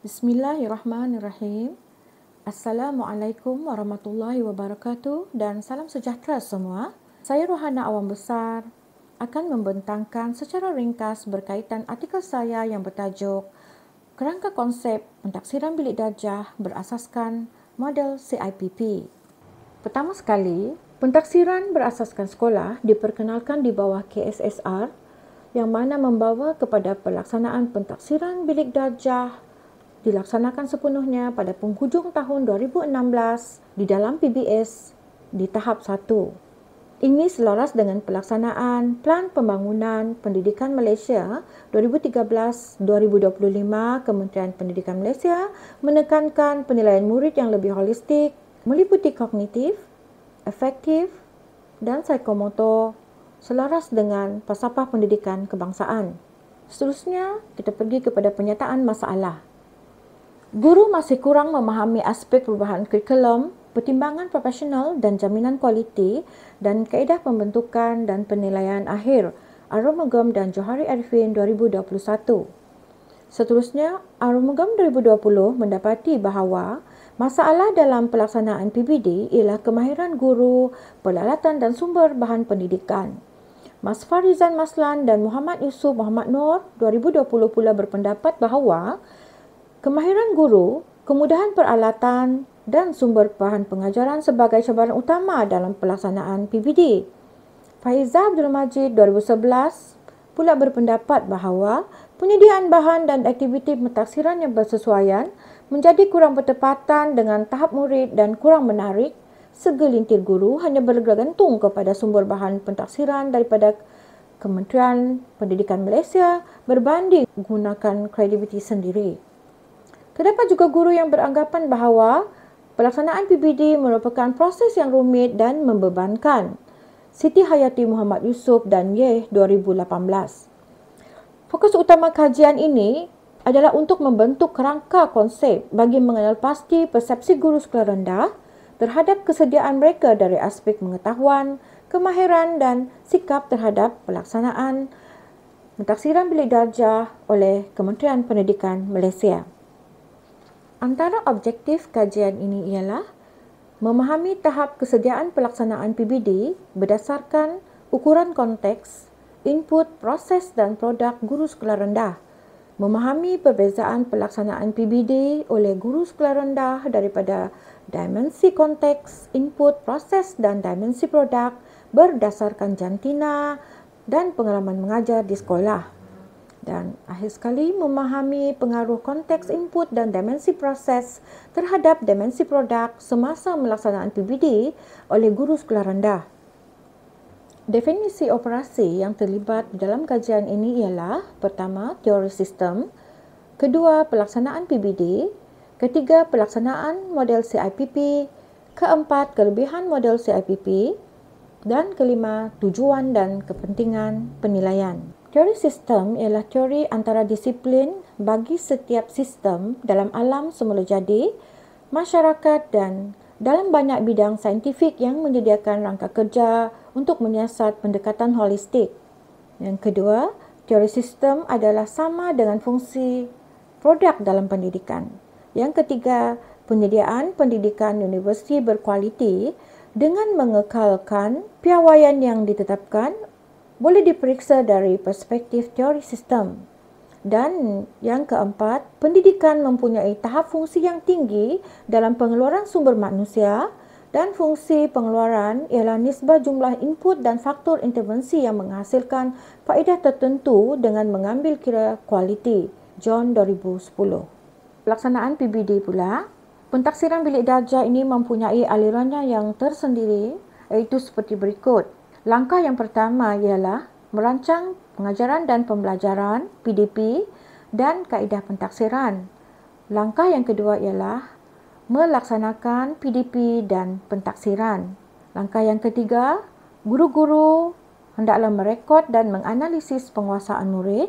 Bismillahirrahmanirrahim. Assalamualaikum warahmatullahi wabarakatuh dan salam sejahtera semua. Saya Rohana Awam Besar akan membentangkan secara ringkas berkaitan artikel saya yang bertajuk Kerangka Konsep Pentaksiran Bilik Darjah berasaskan Model CIPP. Pertama sekali, pentaksiran berasaskan sekolah diperkenalkan di bawah KSSR yang mana membawa kepada pelaksanaan pentaksiran bilik darjah dilaksanakan sepenuhnya pada penghujung tahun 2016 di dalam PBS di tahap 1. Ini selaras dengan pelaksanaan Plan Pembangunan Pendidikan Malaysia 2013-2025. Kementerian Pendidikan Malaysia menekankan penilaian murid yang lebih holistik, meliputi kognitif, efektif dan psikomotor selaras dengan Falsafah Pendidikan Kebangsaan. Seterusnya, kita pergi kepada penyataan masalah. Guru masih kurang memahami aspek perubahan kurikulum, pertimbangan profesional dan jaminan kualiti dan kaedah pembentukan dan penilaian akhir Arumugam dan Johari Arifin 2021. Seterusnya, Arumugam 2020 mendapati bahawa masalah dalam pelaksanaan PBD ialah kemahiran guru, peralatan dan sumber bahan pendidikan. Mas Farizan Maslan dan Muhammad Yusuf Muhammad Nur 2020 pula berpendapat bahawa kemahiran guru, kemudahan peralatan dan sumber bahan pengajaran sebagai cabaran utama dalam pelaksanaan PBD. Faizah Abdul Majid 2011 pula berpendapat bahawa penyediaan bahan dan aktiviti pentaksiran yang bersesuaian menjadi kurang bertepatan dengan tahap murid dan kurang menarik. Segelintir guru hanya bergantung kepada sumber bahan pentaksiran daripada Kementerian Pendidikan Malaysia berbanding menggunakan kreativiti sendiri. Terdapat juga guru yang beranggapan bahawa pelaksanaan PBD merupakan proses yang rumit dan membebankan. Siti Hayati Muhammad Yusuf dan Yeh 2018. Fokus utama kajian ini adalah untuk membentuk kerangka konsep bagi mengenal pasti persepsi guru sekolah rendah terhadap kesediaan mereka dari aspek pengetahuan, kemahiran dan sikap terhadap pelaksanaan pentaksiran bilik darjah oleh Kementerian Pendidikan Malaysia. Antara objektif kajian ini ialah memahami tahap kesediaan pelaksanaan PBD berdasarkan ukuran konteks, input, proses dan produk guru sekolah rendah. Memahami perbezaan pelaksanaan PBD oleh guru sekolah rendah daripada dimensi konteks, input, proses dan dimensi produk berdasarkan jantina dan pengalaman mengajar di sekolah. Dan akhir sekali, memahami pengaruh konteks input dan dimensi proses terhadap dimensi produk semasa melaksanaan PBD oleh guru sekolah rendah. Definisi operasi yang terlibat dalam kajian ini ialah: pertama, teori sistem; kedua, pelaksanaan PBD; ketiga, pelaksanaan model CIPP; keempat, kelebihan model CIPP; dan kelima, tujuan dan kepentingan penilaian. Teori sistem ialah teori antara disiplin bagi setiap sistem dalam alam semula jadi, masyarakat dan dalam banyak bidang saintifik yang menyediakan rangka kerja untuk menyiasat pendekatan holistik. Yang kedua, teori sistem adalah sama dengan fungsi produk dalam pendidikan. Yang ketiga, penyediaan pendidikan universiti berkualiti dengan mengekalkan piawaian yang ditetapkan boleh diperiksa dari perspektif teori sistem. Dan yang keempat, pendidikan mempunyai tahap fungsi yang tinggi dalam pengeluaran sumber manusia dan fungsi pengeluaran ialah nisbah jumlah input dan faktor intervensi yang menghasilkan faedah tertentu dengan mengambil kira kualiti. John 2010. Pelaksanaan PBD pula, pentaksiran bilik darjah ini mempunyai alirannya yang tersendiri, iaitu seperti berikut. Langkah yang pertama ialah merancang pengajaran dan pembelajaran PDP dan kaedah pentaksiran. Langkah yang kedua ialah melaksanakan PDP dan pentaksiran. Langkah yang ketiga, guru-guru hendaklah merekod dan menganalisis penguasaan murid.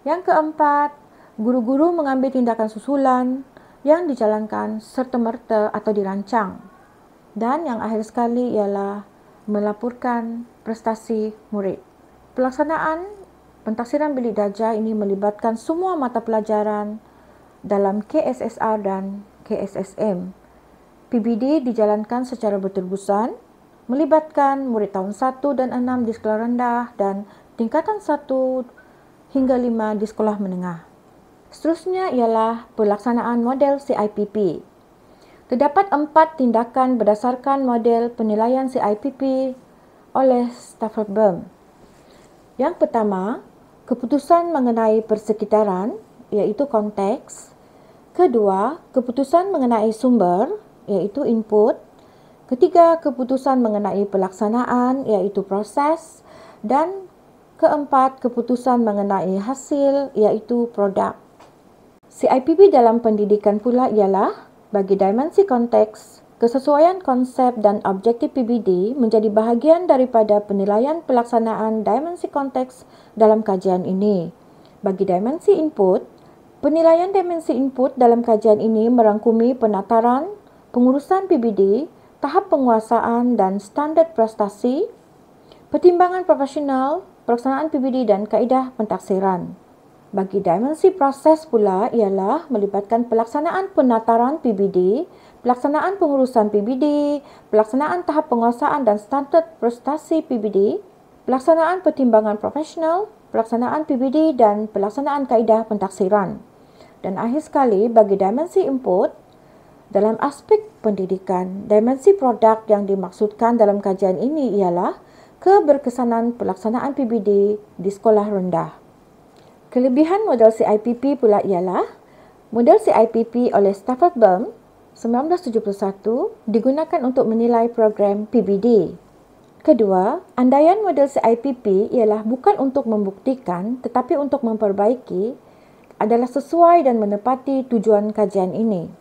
Yang keempat, guru-guru mengambil tindakan susulan yang dijalankan serta-merta atau dirancang. Dan yang akhir sekali ialah melaporkan prestasi murid. Pelaksanaan pentaksiran bilik darjah ini melibatkan semua mata pelajaran dalam KSSR dan KSSM. PBD dijalankan secara berterusan, melibatkan murid tahun 1 dan 6 di sekolah rendah dan tingkatan 1 hingga 5 di sekolah menengah. Seterusnya ialah pelaksanaan model CIPP. Terdapat 4 tindakan berdasarkan model penilaian CIPP oleh Stafford Behm. Yang pertama, keputusan mengenai persekitaran, iaitu konteks. Kedua, keputusan mengenai sumber, iaitu input. Ketiga, keputusan mengenai pelaksanaan, iaitu proses. Dan keempat, keputusan mengenai hasil, iaitu produk. CIPP dalam pendidikan pula ialah bagi dimensi konteks, kesesuaian konsep dan objektif PBD menjadi bahagian daripada penilaian pelaksanaan dimensi konteks dalam kajian ini. Bagi dimensi input, penilaian dimensi input dalam kajian ini merangkumi penataran, pengurusan PBD, tahap penguasaan dan standard prestasi, pertimbangan profesional, pelaksanaan PBD dan kaedah pentaksiran. Bagi dimensi proses pula ialah melibatkan pelaksanaan penataran PBD, pelaksanaan pengurusan PBD, pelaksanaan tahap penguasaan dan standard prestasi PBD, pelaksanaan pertimbangan profesional, pelaksanaan PBD dan pelaksanaan kaedah pentaksiran. Dan akhir sekali, bagi dimensi input, dalam aspek pendidikan, dimensi produk yang dimaksudkan dalam kajian ini ialah keberkesanan pelaksanaan PBD di sekolah rendah. Kelebihan model CIPP pula ialah model CIPP oleh Stafford Behm 1971 digunakan untuk menilai program PBD. Kedua, andaian model CIPP ialah bukan untuk membuktikan tetapi untuk memperbaiki adalah sesuai dan menepati tujuan kajian ini.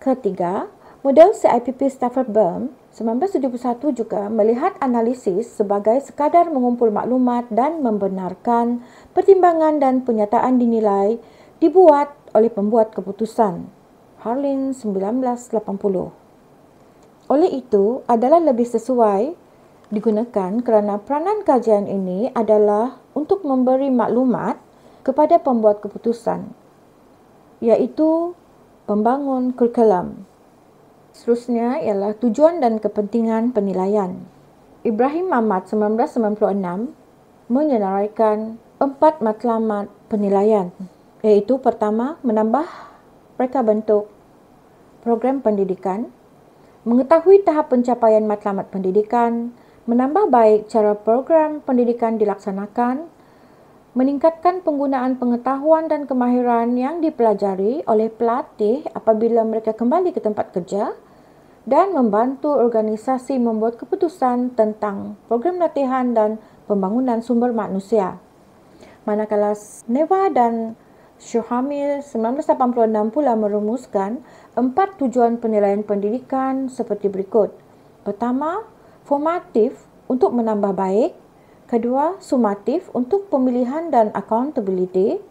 Ketiga, model CIPP Stafford Behm 1971 juga melihat analisis sebagai sekadar mengumpul maklumat dan membenarkan pertimbangan dan penyataan dinilai dibuat oleh pembuat keputusan. Harlin 1980. Oleh itu, adalah lebih sesuai digunakan kerana peranan kajian ini adalah untuk memberi maklumat kepada pembuat keputusan, iaitu pembangun kurikulum. Seterusnya ialah tujuan dan kepentingan penilaian. Ibrahim Mamat 1996 menyenaraikan 4 matlamat penilaian, iaitu pertama, menambah reka bentuk program pendidikan, mengetahui tahap pencapaian matlamat pendidikan, menambah baik cara program pendidikan dilaksanakan, meningkatkan penggunaan pengetahuan dan kemahiran yang dipelajari oleh pelatih apabila mereka kembali ke tempat kerja dan membantu organisasi membuat keputusan tentang program latihan dan pembangunan sumber manusia. Manakala Neva dan Shohamil 1986 pula merumuskan 4 tujuan penilaian pendidikan seperti berikut. Pertama, formatif untuk menambah baik. Kedua, sumatif untuk pemilihan dan accountability.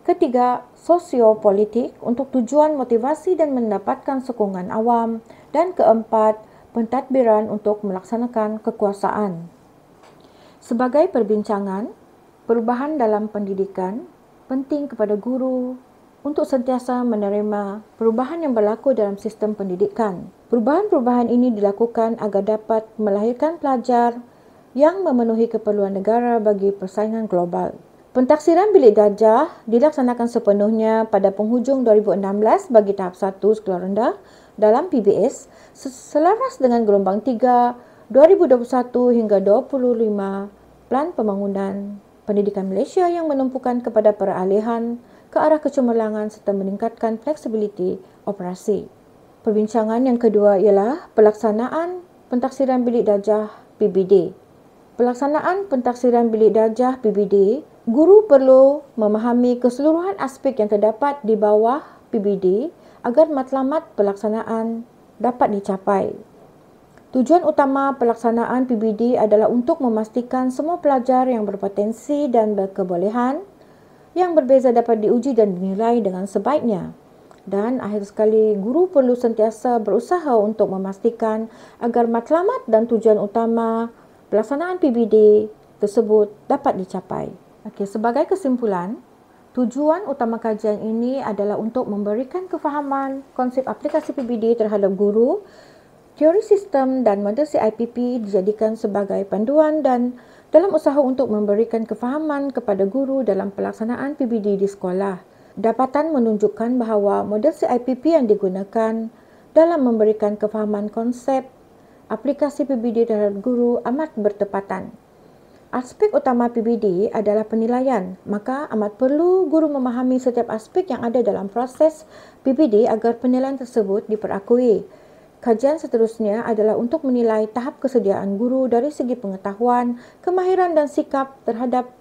Ketiga, sosiopolitik untuk tujuan motivasi dan mendapatkan sokongan awam. Dan keempat, pentadbiran untuk melaksanakan kekuasaan. Sebagai perbincangan, perubahan dalam pendidikan penting kepada guru untuk sentiasa menerima perubahan yang berlaku dalam sistem pendidikan. Perubahan-perubahan ini dilakukan agar dapat melahirkan pelajar yang memenuhi keperluan negara bagi persaingan global. Pentaksiran bilik darjah dilaksanakan sepenuhnya pada penghujung 2016 bagi tahap 1 sekolah rendah dalam PBS selaras dengan gelombang 3 2021 hingga 25 Plan Pembangunan Pendidikan Malaysia yang menumpukan kepada peralihan ke arah kecemerlangan serta meningkatkan fleksibiliti operasi. Perbincangan yang kedua ialah pelaksanaan pentaksiran bilik darjah PBD. Pelaksanaan pentaksiran bilik darjah PBD, guru perlu memahami keseluruhan aspek yang terdapat di bawah PBD agar matlamat pelaksanaan dapat dicapai. Tujuan utama pelaksanaan PBD adalah untuk memastikan semua pelajar yang berpotensi dan berkebolehan yang berbeza dapat diuji dan dinilai dengan sebaiknya. Dan akhir sekali, guru perlu sentiasa berusaha untuk memastikan agar matlamat dan tujuan utama pelaksanaan PBD tersebut dapat dicapai. Sebagai kesimpulan, Tujuan utama kajian ini adalah untuk memberikan kefahaman konsep aplikasi PBD terhadap guru. Teori sistem dan model CIPP dijadikan sebagai panduan dan dalam usaha untuk memberikan kefahaman kepada guru dalam pelaksanaan PBD di sekolah. Dapatan menunjukkan bahawa model CIPP yang digunakan dalam memberikan kefahaman konsep aplikasi PBD terhadap guru amat bertepatan. Aspek utama PBD adalah penilaian, maka amat perlu guru memahami setiap aspek yang ada dalam proses PBD agar penilaian tersebut diperakui. Kajian seterusnya adalah untuk menilai tahap kesediaan guru dari segi pengetahuan, kemahiran dan sikap terhadap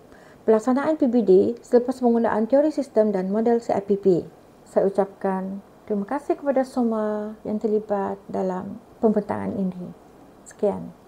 pelaksanaan PBD selepas penggunaan teori sistem dan model CIPP. Saya ucapkan terima kasih kepada semua yang terlibat dalam pembentangan ini. Sekian.